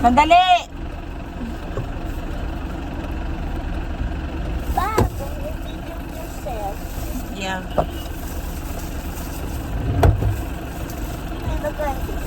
Sandali! Bob, don't you video yourself? Yeah. Look like this.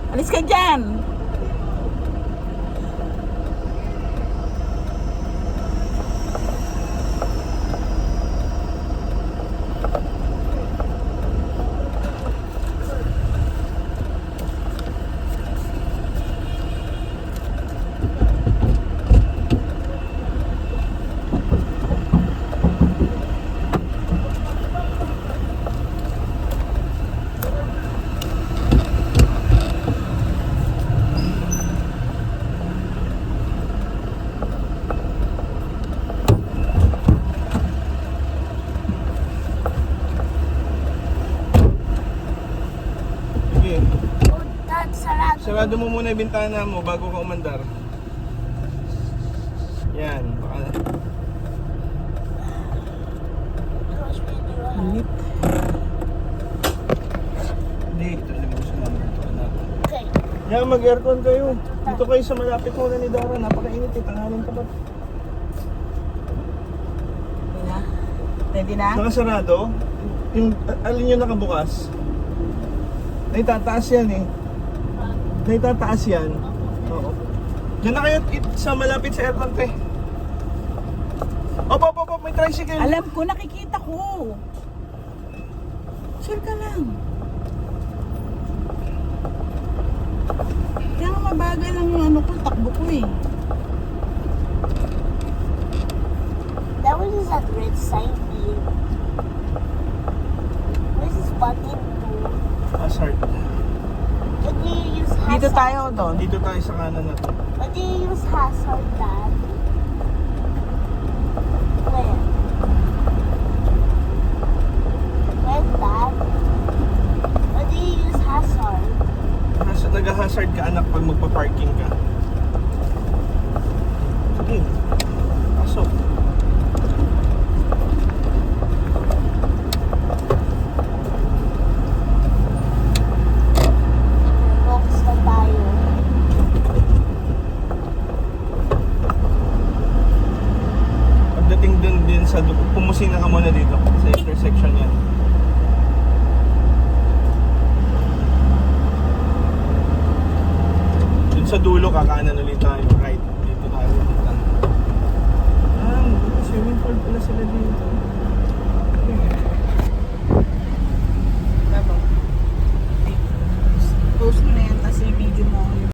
Alis ka dyan! Sige. Oh, Dad, sarado. Sarado mo muna yung bintana mo bago ka umandar. Yan. Baka... Close video. Init. Hindi. Ito yung mo sa number 2 anak. Okay. Yan, mag-aircon kayo. Dito kayo sa malapit muna ni Dara. Napakainit eh. Tangalan pa ba? Ready na? Ready na? Nakasarado. Yung alin yung nakabukas. Naitataas yan eh. Naitataas yan. Oo. Diyan na kayo sa malapit sa aircon te. Op, may tricycle. Alam ko, nakikita ko. Sure ka lang. Kaya nga mabagal ang ano ko, takbo ko eh. That was just a red sign here. This is button 2. Hazard. When do you use hazard? Dito tayo o doon. Dito tayo sa kanan na to. When do you use hazard, Dad? When? When, Dad? When do you use hazard? Nag-hazard ka anak pag magpa-parking ka. Sige. Pasok. Box na tayo. Pagdating dun din sa pumusina ka muna dito sa intersection yan. Dun sa dulo kakanan ulit tayo. Right. Dito tayo. Swimming pool pala sila dito.